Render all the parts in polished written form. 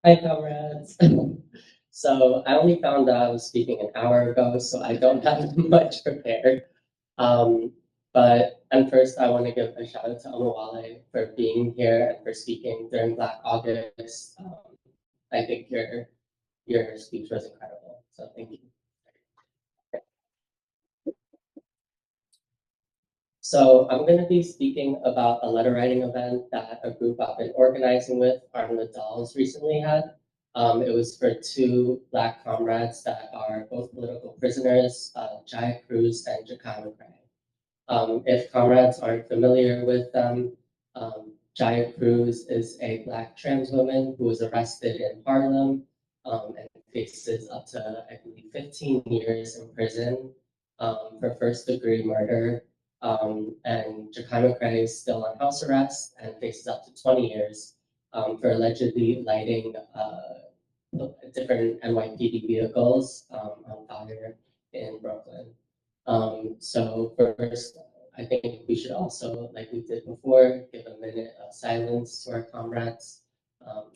Hi, comrades. So I only found out I was speaking an hour ago, so I don't have much prepared. Um, and first, I want to give a shout out to Omawale for being here and for speaking during Black August. I think your speech was incredible, so thank you. So I'm going to be speaking about a letter writing event that a group I've been organizing with, Arnold Dolls, recently had. It was for two Black comrades that are both political prisoners, Jaya Cruz and Jakai McCrae. If comrades aren't familiar with them, Jaya Cruz is a Black trans woman who was arrested in Harlem and faces up to, I believe, 15 years in prison for first degree murder. And Jakaima McCrae is still on house arrest and faces up to 20 years for allegedly lighting different NYPD vehicles on fire in Brooklyn. So first, I think we should also, like we did before, give a minute of silence to our comrades. Um,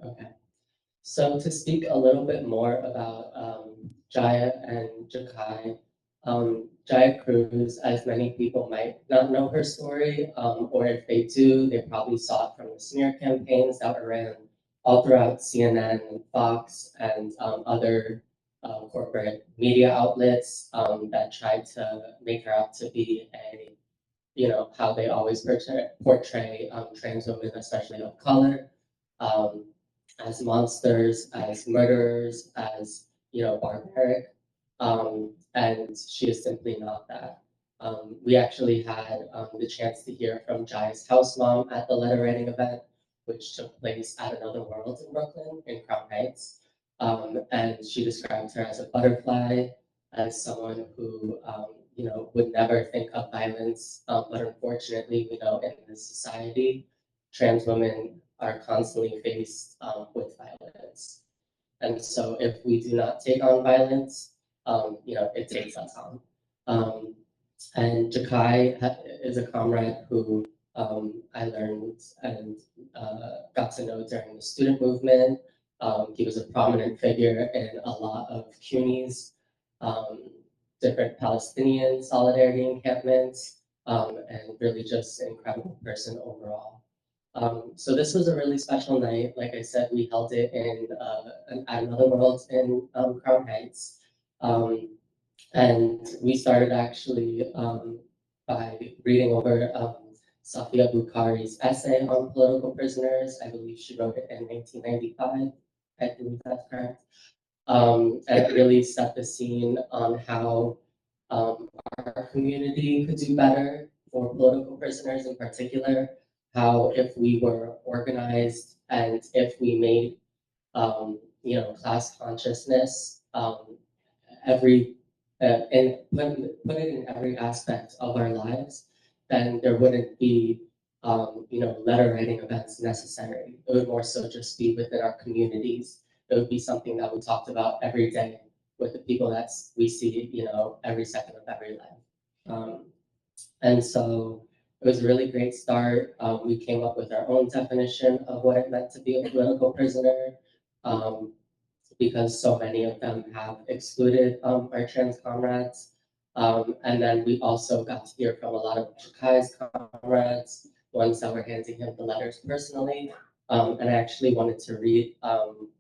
okay. So to speak a little bit more about Jaya and Jakai, Jaya Cruz, as many people might not know her story, or if they do, they probably saw it from the smear campaigns that were ran all throughout CNN and Fox and other corporate media outlets that tried to make her out to be a, how they always portray trans women, especially of color. Um, as monsters, as murderers, as barbaric, and she is simply not that. We actually had the chance to hear from Jai's house mom at the letter writing event, which took place at Another World in Brooklyn, in Crown Heights, and she described her as a butterfly, as someone who would never think of violence, but unfortunately, we know in this society, trans women are constantly faced with violence. And so if we do not take on violence, it takes us on. Um, and Jakai is a comrade who I learned and got to know during the student movement. He was a prominent figure in a lot of CUNY's um, different Palestinian solidarity encampments, and really just an incredible person overall. So this was a really special night. Like I said, we held it in at Another World in Crown Heights. Um, and we started actually by reading over Safia Bukhari's essay on political prisoners. I believe she wrote it in 1995. I believe that's correct. And it really set the scene on how our community could do better for political prisoners in particular. How if we were organized and if we made class consciousness every and put it in every aspect of our lives, then there wouldn't be letter writing events necessary. It would more so just be within our communities. It would be something that we talked about every day with the people that we see, every second of every life. Um, and so it was a really great start. We came up with our own definition of what it meant to be a political prisoner. Um, because so many of them have excluded our trans comrades. And then we also got to hear from a lot of Chakai's comrades, ones that were handing him the letters personally. And I actually wanted to read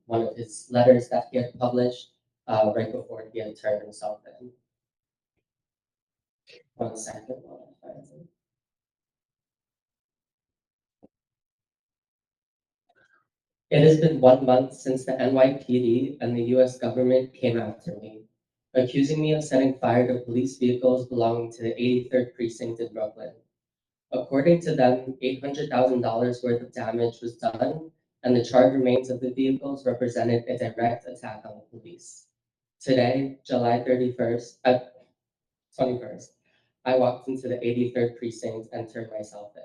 one of his letters that he had published right before he had turned himself in. 1 second while I find it. It has been 1 month since the NYPD and the US government came after me, accusing me of setting fire to police vehicles belonging to the 83rd Precinct in Brooklyn. According to them, $800,000 worth of damage was done, and the charred remains of the vehicles represented a direct attack on the police. Today, July 21st, I walked into the 83rd precinct and turned myself in.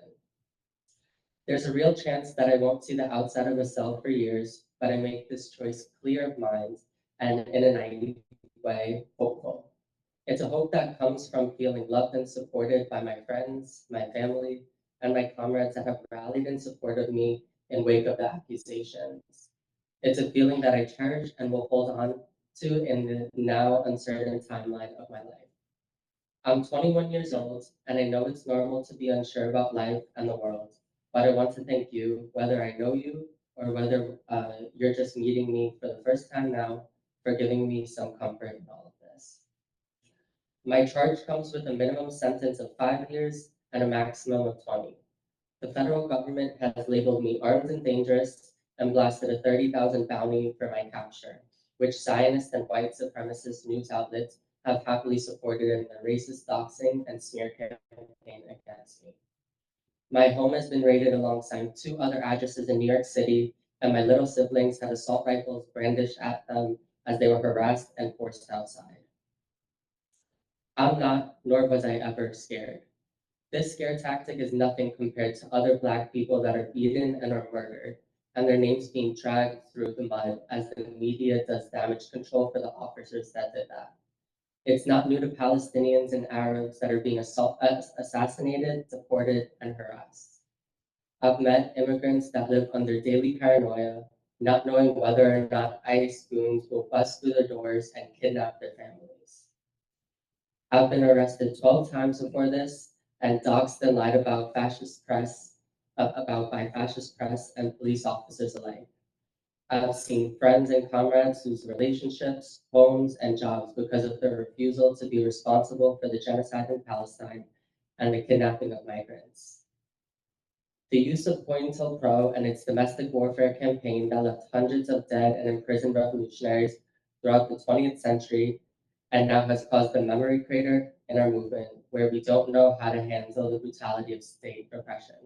There's a real chance that I won't see the outside of a cell for years, but I make this choice clear of mind and in a naive way, hopeful. It's a hope that comes from feeling loved and supported by my friends, my family, and my comrades that have rallied in support of me in wake of the accusations. It's a feeling that I cherish and will hold on to in the now uncertain timeline of my life. I'm 21 years old, and I know it's normal to be unsure about life and the world, but I want to thank you, whether I know you or whether you're just meeting me for the first time now, for giving me some comfort in all of this. My charge comes with a minimum sentence of 5 years and a maximum of 20. The federal government has labeled me armed and dangerous and blasted a 30,000 bounty for my capture, which Zionist and white supremacist news outlets have happily supported in their racist doxing and smear campaign against me. My home has been raided alongside 2 other addresses in New York City, and my little siblings had assault rifles brandished at them as they were harassed and forced outside. I'm not, nor was I ever scared. This scare tactic is nothing compared to other Black people that are beaten and are murdered, and their names being dragged through the mud as the media does damage control for the officers that did that. It's not new to Palestinians and Arabs that are being assassinated, deported, and harassed. I've met immigrants that live under daily paranoia, not knowing whether or not ICE goons will bust through their doors and kidnap their families. I've been arrested 12 times before this and doxed and lied about by fascist press and police officers alike. I've seen friends and comrades lose relationships, homes, and jobs because of their refusal to be responsible for the genocide in Palestine and the kidnapping of migrants. The use of COINTELPRO and its domestic warfare campaign that left hundreds of dead and imprisoned revolutionaries throughout the 20th century and now has caused a memory crater in our movement where we don't know how to handle the brutality of state repression.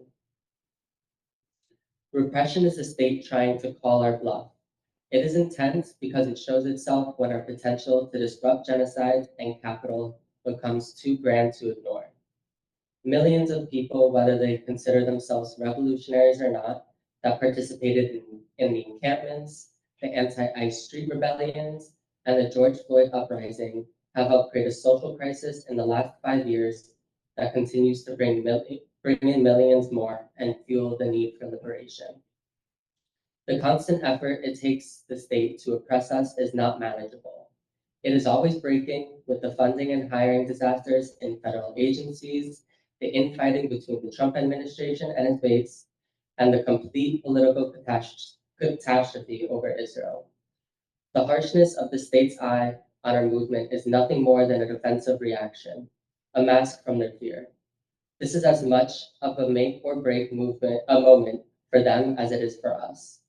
Repression is the state trying to call our bluff. It is intense because it shows itself when our potential to disrupt genocide and capital becomes too grand to ignore. Millions of people, whether they consider themselves revolutionaries or not, that participated in the encampments, the anti-ICE street rebellions, and the George Floyd uprising have helped create a social crisis in the last 5 years that continues to bring in millions more and fuel the need for liberation. The constant effort it takes the state to oppress us is not manageable. It is always breaking with the funding and hiring disasters in federal agencies, the infighting between the Trump administration and its base, and the complete political catastrophe over Israel. The harshness of the state's eye on our movement is nothing more than a defensive reaction, a mask from their fear. This is as much of a make or break moment for them as it is for us.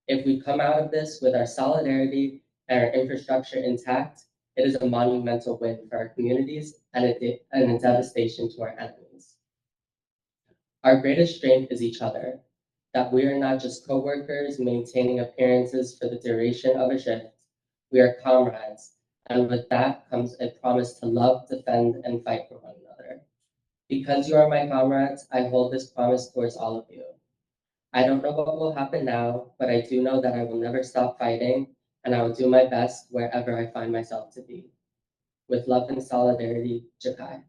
If we come out of this with our solidarity and our infrastructure intact, it is a monumental win for our communities and a devastation to our enemies. Our greatest strength is each other, that we are not just coworkers maintaining appearances for the duration of a shift. We are comrades, and with that comes a promise to love, defend, and fight for one another. Because you are my comrades, I hold this promise towards all of you. I don't know what will happen now, but I do know that I will never stop fighting, and I will do my best wherever I find myself to be. With love and solidarity, Jakai.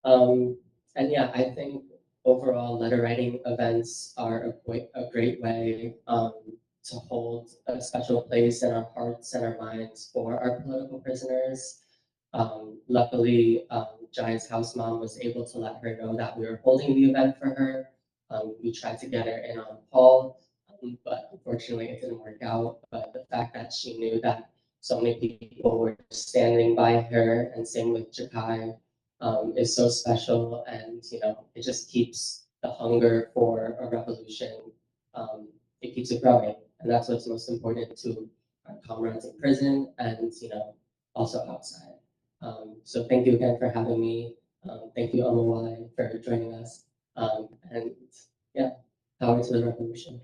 Um, and yeah, I think overall letter writing events are a great way to hold a special place in our hearts and our minds for our political prisoners. Luckily, Jaya's house mom was able to let her know that we were holding the event for her. We tried to get her in on call, but unfortunately it didn't work out. But the fact that she knew that so many people were standing by her, and same with Jakai, is so special, and it just keeps the hunger for a revolution. It keeps it growing, and that's what's most important to our comrades in prison, and also outside. So thank you again for having me. Thank you, Omawai, for joining us. And yeah, power to the revolution.